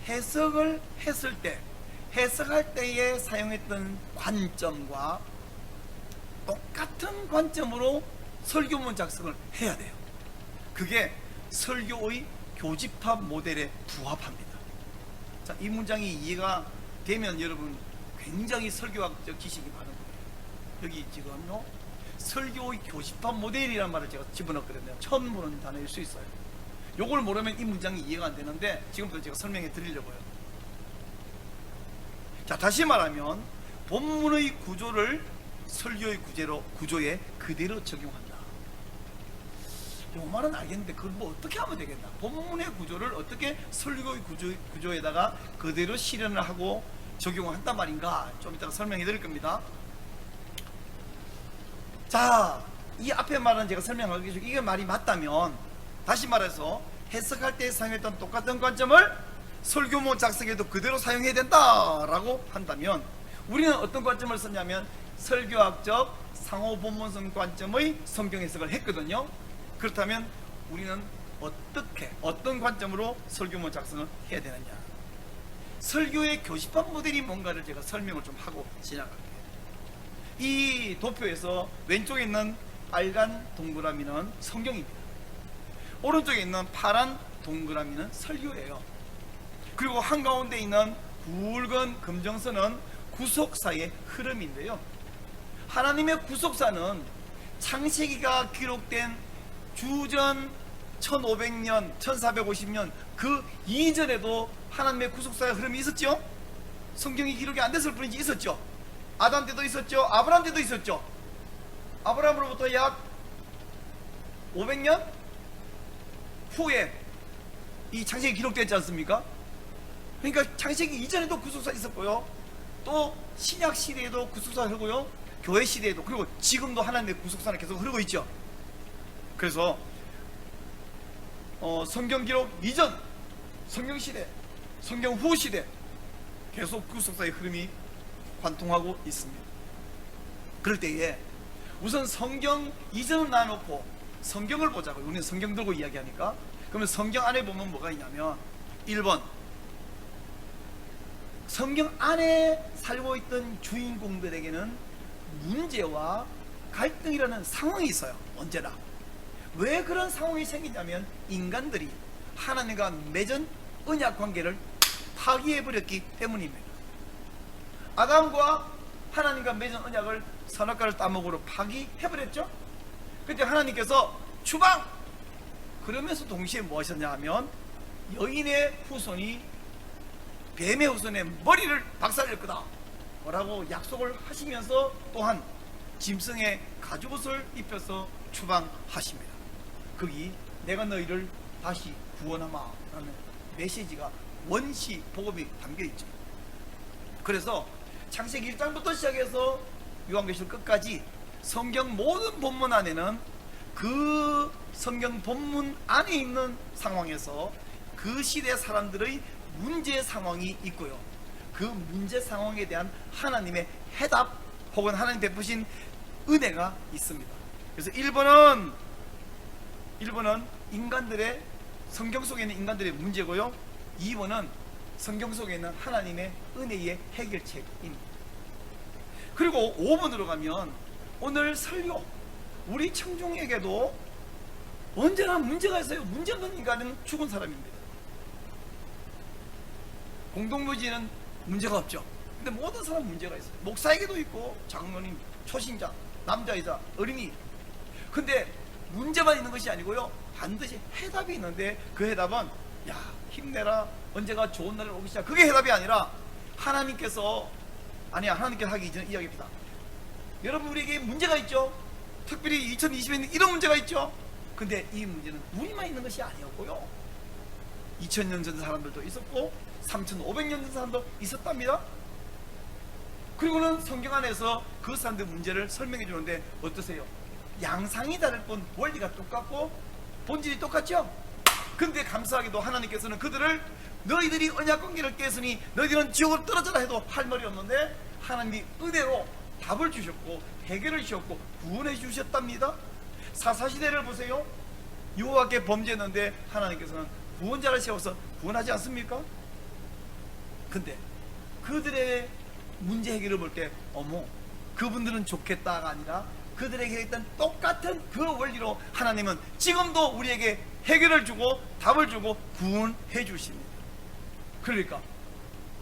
해석을 했을 때, 해석할 때에 사용했던 관점과 똑같은 관점으로 설교문 작성을 해야 돼요. 그게 설교의 교집합 모델에 부합합니다. 자, 이 문장이 이해가 되면 여러분 굉장히 설교학적 지식이 많은 거예요. 여기 지금요, 설교의 교집합 모델이라는 말을 제가 집어넣었거든요. 처음 보는 단어일 수 있어요. 요걸 모르면 이 문장이 이해가 안 되는데 지금부터 제가 설명해 드리려고요. 자, 다시 말하면 본문의 구조를 설교의 구조에 그대로 적용한다. 이 말은 알겠는데 그걸 뭐 어떻게 하면 되겠나? 본문의 구조를 어떻게 설교의 구조에다가 그대로 실현을 하고 적용을 한단 말인가? 좀 이따가 설명해 드릴 겁니다. 자, 이 앞에 말은 제가 설명하기 전에 이게 말이 맞다면, 다시 말해서 해석할 때 사용했던 똑같은 관점을 설교문 작성에도 그대로 사용해야 된다라고 한다면, 우리는 어떤 관점을 썼냐면 설교학적 상호본문성 관점의 성경 해석을 했거든요. 그렇다면 우리는 어떤 관점으로 설교문 작성을 해야 되느냐? 설교의 교집합 모델이 뭔가를 제가 설명을 좀 하고 지나갈게요. 이 도표에서 왼쪽에 있는 빨간 동그라미는 성경입니다. 오른쪽에 있는 파란 동그라미는 설교예요. 그리고 한가운데 있는 굵은 금정선은 구속사의 흐름인데요, 하나님의 구속사는 창세기가 기록된 주전 1500년, 1450년 그 이전에도 하나님의 구속사의 흐름이 있었죠. 성경이 기록이 안 됐을 뿐이지 있었죠. 아담 때도 있었죠. 아브라함 때도 있었죠. 아브라함으로부터 약 500년 후에 이 창세기 기록됐지 않습니까? 그러니까 창세기 이전에도 구속사 있었고요, 또 신약 시대에도 구속사 흐르고요, 교회 시대에도, 그리고 지금도 하나님의 구속사는 계속 흐르고 있죠. 그래서 성경 기록 이전, 성경 시대, 성경 후 시대 계속 구속사의 흐름이 관통하고 있습니다. 그럴 때에 우선 성경 이전을 놔놓고 성경을 보자고요. 우리는 성경 들고 이야기하니까. 그러면 성경 안에 보면 뭐가 있냐면, 1번, 성경 안에 살고 있던 주인공들에게는 문제와 갈등이라는 상황이 있어요. 언제나. 왜 그런 상황이 생기냐면 인간들이 하나님과 맺은 언약 관계를 파기해버렸기 때문입니다. 아담과 하나님과 맺은 언약을 선악과를 따먹으로 파기해버렸죠. 그때 하나님께서 추방! 그러면서 동시에 뭐 하셨냐 하면 여인의 후손이 뱀의 후손의 머리를 박살낼 거다 라고 약속을 하시면서 또한 짐승의 가죽옷을 입혀서 추방하십니다. 거기 내가 너희를 다시 구원하마 라는 메시지가 원시 복음이 담겨있죠. 그래서 창세기 1장부터 시작해서 요한계시록 끝까지 성경 모든 본문 안에는 그 성경 본문 안에 있는 상황에서 그 시대 사람들의 문제 상황이 있고요, 그 문제 상황에 대한 하나님의 해답 혹은 하나님 베푸신 은혜가 있습니다. 그래서 1번은 인간들의, 성경 속에 있는 인간들의 문제고요, 2번은 성경 속에 있는 하나님의 은혜의 해결책입니다. 그리고 5번으로 가면 오늘 설교, 우리 청중에게도 언제나 문제가 있어요. 문제 없는 인간은 죽은 사람입니다. 공동묘지는 문제가 없죠. 근데 모든 사람 문제가 있어요. 목사에게도 있고 장로님, 초신자, 남자이자 어린이. 근데 문제만 있는 것이 아니고요, 반드시 해답이 있는데 그 해답은 야 힘내라, 언제가 좋은 날이 오기 시작, 그게 해답이 아니라 하나님께서 하기 이전 이야기입니다. 여러분, 우리에게 문제가 있죠. 특별히 2020에는 이런 문제가 있죠. 근데 이 문제는 우리만 있는 것이 아니었고요, 2000년 전 사람들도 있었고 3500년 전 사람도 있었답니다. 그리고는 성경 안에서 그 사람들 문제를 설명해 주는데 어떠세요? 양상이 다를 뿐 원리가 똑같고 본질이 똑같죠. 근데 감사하게도 하나님께서는 그들을 너희들이 언약관계를 깼으니 너희들은 지옥으로 떨어져라 해도 할 말이 없는데 하나님이 은혜로 답을 주셨고 해결을 주셨고 구원해 주셨답니다. 사사시대를 보세요. 여호와께 범죄했는데 하나님께서는 구원자를 세워서 구원하지 않습니까? 근데 그들의 문제 해결을 볼 때 어머 그분들은 좋겠다가 아니라 그들에게 했던 똑같은 그 원리로 하나님은 지금도 우리에게 해결을 주고 답을 주고 구원해 주십니다. 그러니까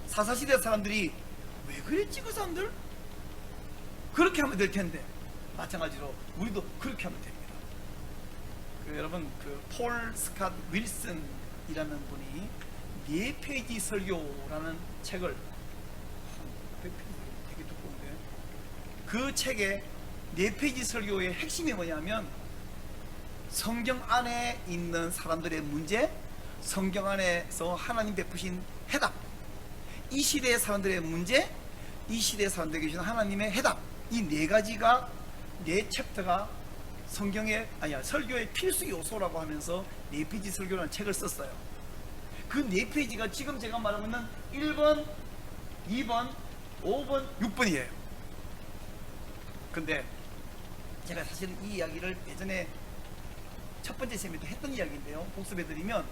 사사시대 사람들이 왜 그랬지 그 사람들? 그렇게 하면 될 텐데 마찬가지로 우리도 그렇게 하면 됩니다. 여러분 폴 스캇 윌슨이라는 분이 4페이지 설교라는 책을 100페이지 되게 두꺼운데 그 책에 4페이지 설교의 핵심이 뭐냐면 성경 안에 있는 사람들의 문제, 성경 안에서 하나님 베푸신 해답, 이 시대의 사람들의 문제, 이 시대의 사람들에게 주신 하나님의 해답, 이 4가지가 4챕터가 성경의 설교의 필수 요소라고 하면서 4페이지 설교라는 책을 썼어요. 그 4페이지가 지금 제가 말하고 있는 1번, 2번, 5번, 6번이에요. 근데 제가 사실은 이 이야기를 예전에 첫 번째 세미나 때 했던 이야기인데요, 복습해드리면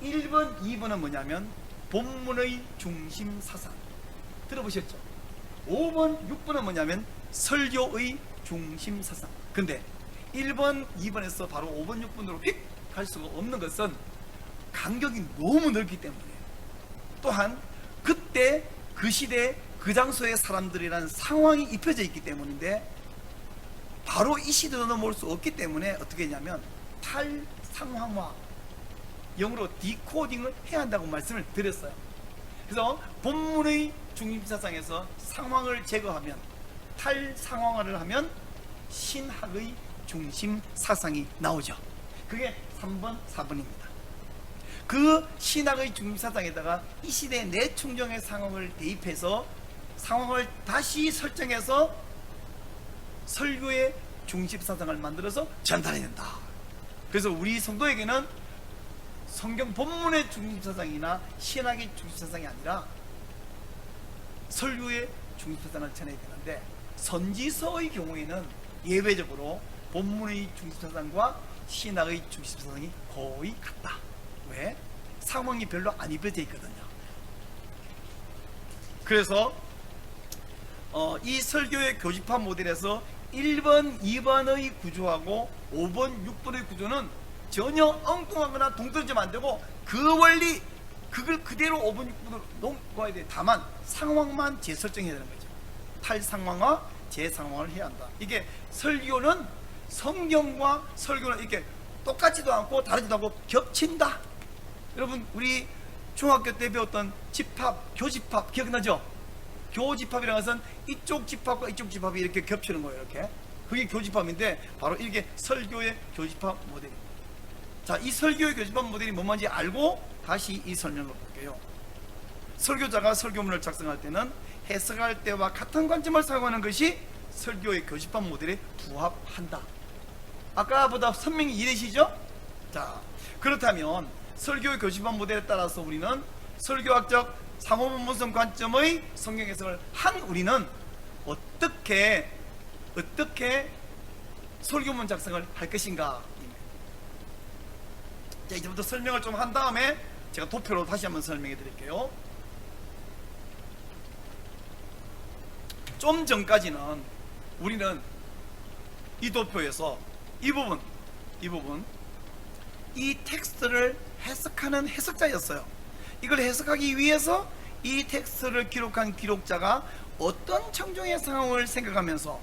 1번, 2번은 뭐냐면 본문의 중심 사상 들어보셨죠? 5번, 6번은 뭐냐면 설교의 중심 사상. 근데 1번, 2번에서 바로 5번, 6번으로 휙 갈 수가 없는 것은 간격이 너무 넓기 때문에, 또한 그때 그 시대 그 장소의 사람들이라는 상황이 입혀져 있기 때문인데, 바로 이 시대로 넘어올 수 없기 때문에 어떻게 했냐면 탈상황화, 영어로 디코딩을 해야 한다고 말씀을 드렸어요. 그래서 본문의 중심사상에서 상황을 제거하면, 탈상황화를 하면 신학의 중심사상이 나오죠. 그게 3번, 4번입니다. 그 신학의 중심사상에다가 이 시대의 내충정의 상황을 대입해서 상황을 다시 설정해서 설교의 중심사상을 만들어서 전달해야 된다. 그래서 우리 성도에게는 성경 본문의 중심사상이나 신학의 중심사상이 아니라 설교의 중심사상을 전해야 되는데, 선지서의 경우에는 예외적으로 본문의 중심사상과 신학의 중심사상이 거의 같다. 왜? 상황이 별로 안 입혀져 있거든요. 그래서 이 설교의 교집합 모델에서 1번, 2번의 구조하고 5번, 6번의 구조는 전혀 엉뚱하거나 동떨어지면 안 되고, 그 원리 그걸 그대로 5번, 6번으로 놓고 와야 돼. 다만 상황만 재설정해야 되는 거죠. 탈상황화, 재상황을 해야 한다. 이게 설교는 성경과 설교는 이렇게 똑같지도 않고 다르지도 않고 겹친다. 여러분, 우리 중학교 때 배웠던 집합, 교집합 기억나죠? 교집합이라는 것은 이쪽 집합과 이쪽 집합이 이렇게 겹치는 거예요. 이렇게. 그게 교집합인데, 바로 이게 설교의 교집합 모델입니다. 자, 이 설교의 교집합 모델이 뭔지 알고 다시 이 설명을 볼게요. 설교자가 설교문을 작성할 때는 해석할 때와 같은 관점을 사용하는 것이 설교의 교집합 모델에 부합한다. 아까보다 선명히 이해되시죠? 자, 그렇다면 설교의 교집합 모델에 따라서 우리는 설교학적 상호문문성 관점의 성경 해석을 한 우리는 어떻게 설교문 작성을 할 것인가. 자, 이제부터 설명을 좀 한 다음에 제가 도표로 다시 한번 설명해 드릴게요. 좀 전까지는 우리는 이 도표에서 이 부분 이 텍스트를 해석하는 해석자였어요. 이걸 해석하기 위해서 이 텍스트를 기록한 기록자가 어떤 청중의 상황을 생각하면서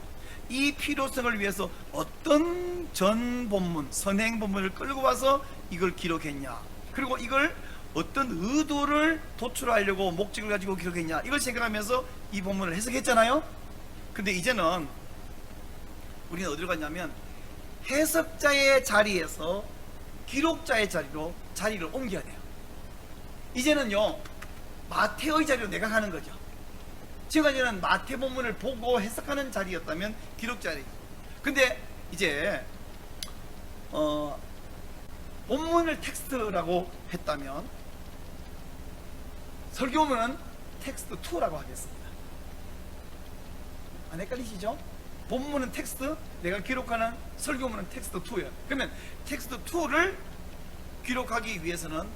이 필요성을 위해서 어떤 전 본문, 선행 본문을 끌고 와서 이걸 기록했냐, 그리고 이걸 어떤 의도를 도출하려고 목적을 가지고 기록했냐, 이걸 생각하면서 이 본문을 해석했잖아요. 근데 이제는 우리는 어디로 갔냐면 해석자의 자리에서 기록자의 자리를 옮겨야 돼요. 이제는요, 마태의 자리로 내가 가는 거죠. 지금까지는 마태 본문을 보고 해석하는 자리였다면 기록자리. 근데 이제 본문을 텍스트라고 했다면 설교문은 텍스트 2라고 하겠습니다. 안 헷갈리시죠? 본문은 텍스트, 내가 기록하는 설교문은 텍스트 2예요. 그러면 텍스트 2를 기록하기 위해서는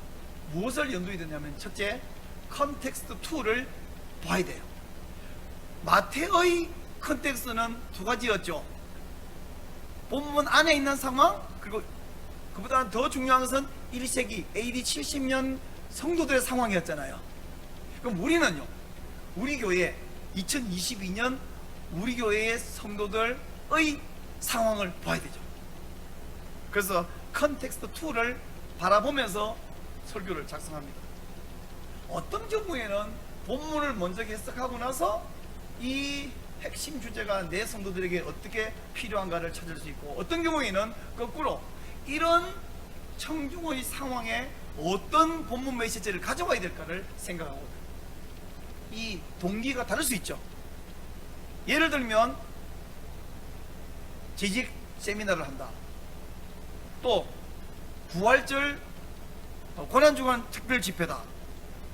무엇을 염두에 두냐면, 첫째, 컨텍스트 2를 봐야 돼요. 마태의 컨텍스트는 두 가지였죠. 본문 안에 있는 상황, 그리고 그보다 더 중요한 것은 1세기 AD 70년 성도들의 상황이었잖아요. 그럼 우리는요, 우리 교회 2022년 우리 교회의 성도들의 상황을 봐야 되죠. 그래서 컨텍스트 2를 바라보면서 설교를 작성합니다. 어떤 경우에는 본문을 먼저 해석하고 나서 이 핵심 주제가 내 성도들에게 어떻게 필요한가를 찾을 수 있고, 어떤 경우에는 거꾸로 이런 청중의 상황에 어떤 본문 메시지를 가져와야 될까를 생각하고, 이 동기가 다를 수 있죠. 예를 들면 재직 세미나를 한다, 또 부활절 고난주간 특별 집회다,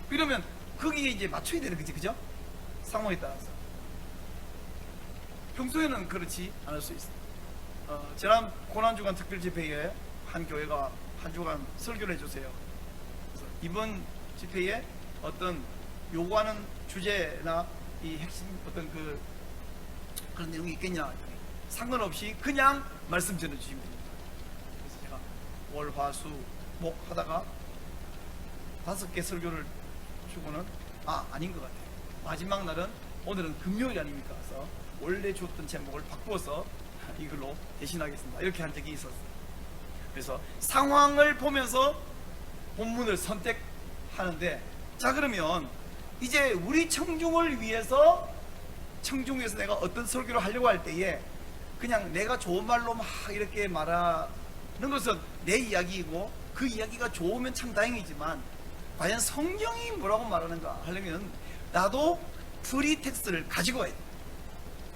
이러면 거기에 이제 맞춰야 되는 거지, 그죠? 상황에 따라서. 평소에는 그렇지 않을 수 있어. 지난 고난주간 특별 집회에 한 교회가 한 주간 설교를 해주세요. 그래서 이번 집회에 어떤 요구하는 주제나 이 핵심 어떤 그런 내용이 있겠냐, 상관없이 그냥 말씀 전해주시면 됩니다. 그래서 제가 월, 화, 수, 목 하다가 5개 설교를 주고는 아닌 것 같아요. 마지막 날은 오늘은 금요일 아닙니까? 그래서 원래 줬던 제목을 바꾸어서 이걸로 대신하겠습니다. 이렇게 한 적이 있었어요. 그래서 상황을 보면서 본문을 선택하는데, 자 그러면 이제 우리 청중을 위해서 청중에서 내가 어떤 설교를 하려고 할 때에 그냥 내가 좋은 말로 막 이렇게 말하는 것은 내 이야기이고 그 이야기가 좋으면 참 다행이지만, 과연 성경이 뭐라고 말하는가 하려면 나도 프리텍스트를 가지고 와야 돼.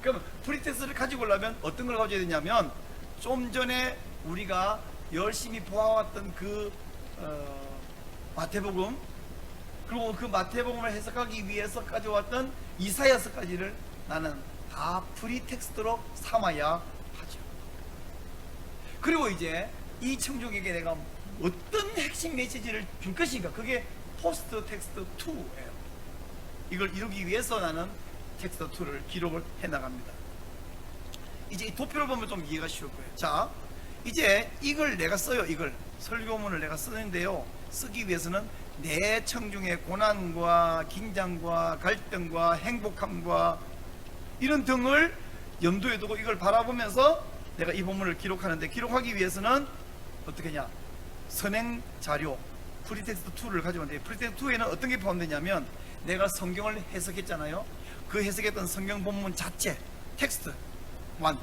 그럼 프리텍스트를 가지고 오려면 어떤 걸 가져야 되냐면, 좀 전에 우리가 열심히 보아왔던 그 마태복음, 그리고 그 마태복음을 해석하기 위해서 가져왔던 이사야서까지를 나는 다 프리텍스트로 삼아야 하죠. 그리고 이제 이 청중에게 내가 어떤 핵심 메시지를 줄 것인가, 그게 포스트 텍스트 2예요. 이걸 이루기 위해서 나는 텍스트 2를 기록을 해나갑니다. 이제 이 도표를 보면 좀 이해가 쉬울 거예요. 자, 이제 이걸 내가 써요. 이걸 설교문을 내가 쓰는데요, 쓰기 위해서는 내 청중의 고난과 긴장과 갈등과 행복함과 이런 등을 염두에 두고 이걸 바라보면서 내가 이 본문을 기록하는데, 기록하기 위해서는 어떻게 하냐, 선행 자료 프리텍스트 2를 가져오는데, 프리텍스트 2에는 어떤 게 포함되냐면, 내가 성경을 해석했잖아요. 그 해석했던 성경 본문 자체 텍스트 1,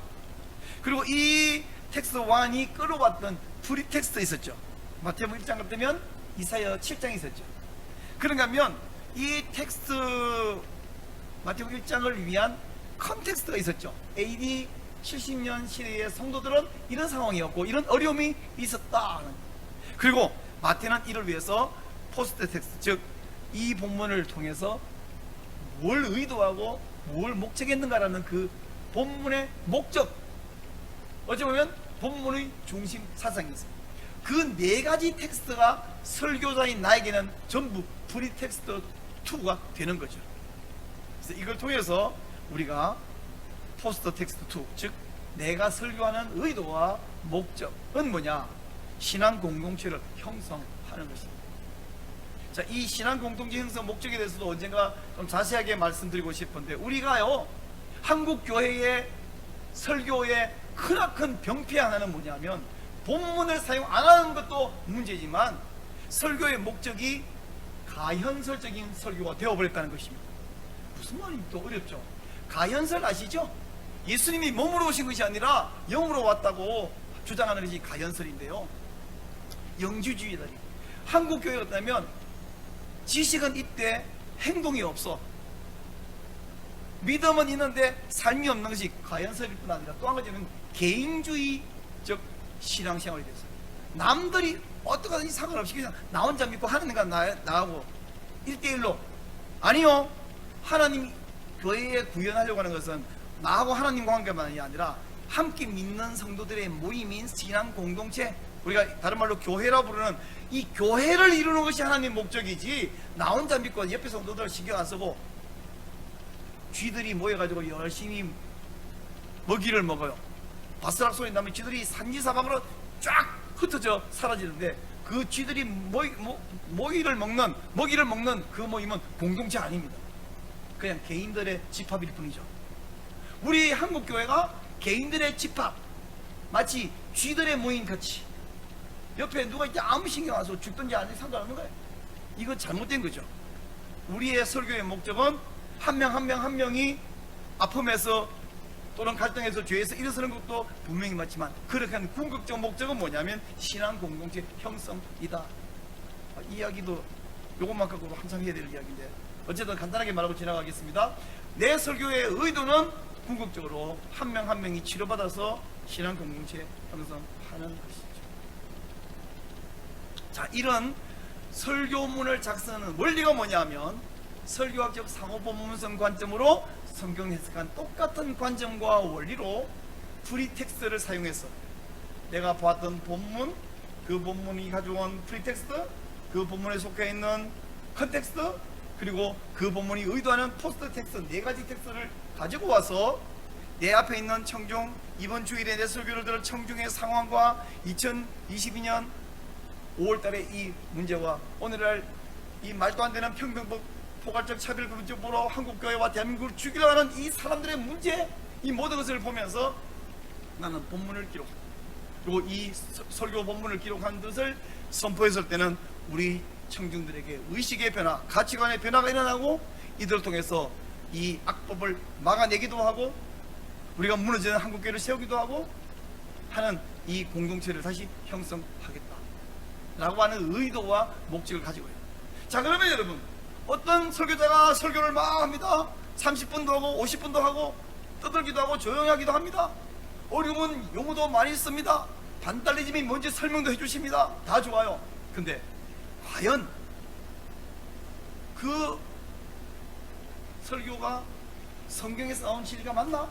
그리고 이 텍스트 1이 끌어왔던 프리텍스트 있었죠. 마태복음 1장 같으면 이사야 7장이 있었죠. 그런가 하면 이 텍스트 마태복음 1장을 위한 컨텍스트가 있었죠. AD 70년 시대의 성도들은 이런 상황이었고 이런 어려움이 있었다. 그리고 마태는 이를 위해서 포스트 텍스트, 즉 이 본문을 통해서 뭘 의도하고 뭘 목적했는가라는 그 본문의 목적, 어찌 보면 본문의 중심 사상이 있습니다. 그 네 가지 텍스트가 설교자인 나에게는 전부 프리텍스트 2가 되는 거죠. 그래서 이걸 통해서 우리가 포스트 텍스트 2, 즉 내가 설교하는 의도와 목적은 뭐냐, 신앙 공동체를 형성하는 것입니다. 자, 이 신앙 공동체 형성 목적에 대해서도 언젠가 좀 자세하게 말씀드리고 싶은데, 우리가요 한국 교회의 설교의 크나큰 병폐 하나는 뭐냐면, 본문을 사용 안 하는 것도 문제지만 설교의 목적이 가현설적인 설교가 되어버렸다는 것입니다. 무슨 말인지 또 어렵죠. 가현설 아시죠? 예수님이 몸으로 오신 것이 아니라 영으로 왔다고 주장하는 것이 가현설인데요, 영주주의다. 한국 교회가 어떠냐면 지식은 있대 행동이 없어, 믿음은 있는데 삶이 없는 것이 가현설일 뿐 아니라 또 한 가지는 개인주의적 신앙생활이 됐어요. 남들이 어떻게든지 상관없이 그냥 나 혼자 믿고 하나님과 나하고 1대1로, 아니요, 하나님 교회에 구현하려고 하는 것은 나하고 하나님과 관계만이 아니라 함께 믿는 성도들의 모임인 신앙 공동체, 우리가 다른 말로 교회라고 부르는 이 교회를 이루는 것이 하나님의 목적이지, 나 혼자 믿고 옆에 성도들 신경 안 쓰고 쥐들이 모여가지고 열심히 먹이를 먹어요. 바스락 소리 나면 쥐들이 산지사방으로 쫙 흩어져 사라지는데, 그 쥐들이 먹이를 먹는 그 모임은 공동체 아닙니다. 그냥 개인들의 집합일 뿐이죠. 우리 한국교회가 개인들의 집합, 마치 쥐들의 모임 같이 옆에 누가 이제 아무 신경 안 써서 죽든지 아니든지 상관없는 거예요. 이건 잘못된 거죠. 우리의 설교의 목적은 한 명 한 명이 아픔에서 또는 갈등에서 죄에서 일어서는 것도 분명히 맞지만, 그렇게 하는 궁극적 목적은 뭐냐면 신앙 공동체 형성이다. 이 이야기도 요것만 갖고도 한참 해야 될 이야기인데, 어쨌든 간단하게 말하고 지나가겠습니다. 내 설교의 의도는 궁극적으로 한 명 한 명이 치료받아서 신앙 공동체 형성하는 것이죠. 자, 이런 설교문을 작성하는 원리가 뭐냐면, 설교학적 상호본문성 관점으로 성경 해석한 똑같은 관점과 원리로 프리텍스트를 사용해서 내가 보았던 본문, 그 본문이 가져온 프리텍스트, 그 본문에 속해 있는 컨텍스트, 그리고 그 본문이 의도하는 포스트 텍스트, 네 가지 텍스트를 가지고 와서 내 앞에 있는 청중, 이번 주일에 내 설교를 들은 청중의 상황과 2022년 5월달에 이 문제와 오늘날 이 말도 안 되는 포괄적 차별금지법으로 한국교회와 대한민국을 죽이려 하는 이 사람들의 문제, 이 모든 것을 보면서 나는 본문을 기록, 그리고 이 설교 본문을 기록한 것을 선포했을 때는 우리 청중들에게 의식의 변화, 가치관의 변화가 일어나고 이들을 통해서 이 악법을 막아내기도 하고 우리가 무너지는 한국교회를 세우기도 하고 하는 이 공동체를 다시 형성하겠다 라고 하는 의도와 목적을 가지고 있어요. 자, 그러면 여러분, 어떤 설교자가 설교를 막 합니다. 30분도 하고 50분도 하고 떠들기도 하고 조용히 하기도 합니다. 어려운 용어도 많이 씁니다. 반달리즘이 뭔지 설명도 해주십니다. 다 좋아요. 근데 과연 그 설교가 성경에서 나온 진리가 맞나?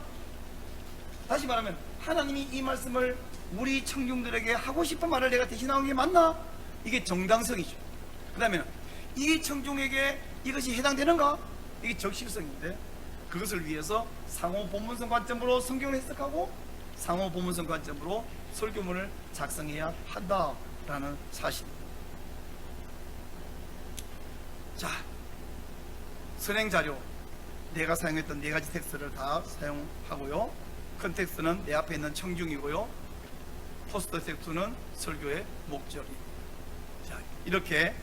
다시 말하면 하나님이 이 말씀을 우리 청중들에게 하고 싶은 말을 내가 대신하는 게 맞나? 이게 정당성이죠. 그 다음에 이 청중에게 이것이 해당되는가? 이게 적실성인데, 그것을 위해서 상호 본문성 관점으로 성경을 해석하고 상호 본문성 관점으로 설교문을 작성해야 한다라는 사실입니다. 자, 선행자료 내가 사용했던 4가지 텍스트를 다 사용하고요. 컨텍스트는 내 앞에 있는 청중이고요. 포스터 텍스트는 설교의 목적입니다. 자, 이렇게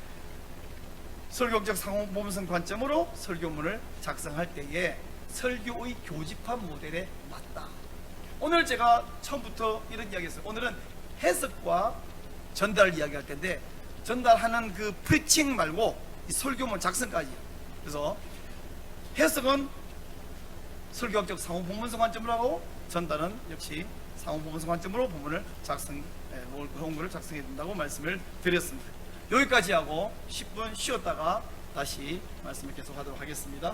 설교적 상호 본문성 관점으로 설교문을 작성할 때에 설교의 교집합 모델에 맞다. 오늘 제가 처음부터 이런 이야기 했어요. 오늘은 해석과 전달 이야기할 텐데, 전달하는 그 프리칭 말고 이 설교문 작성까지. 그래서 해석은 설교학적 상호 본문성 관점으로 하고, 전달은 역시 상호 본문성 관점으로 본문을 본문을 작성해야 된다고 말씀을 드렸습니다. 여기까지 하고 10분 쉬었다가 다시 말씀을 계속하도록 하겠습니다.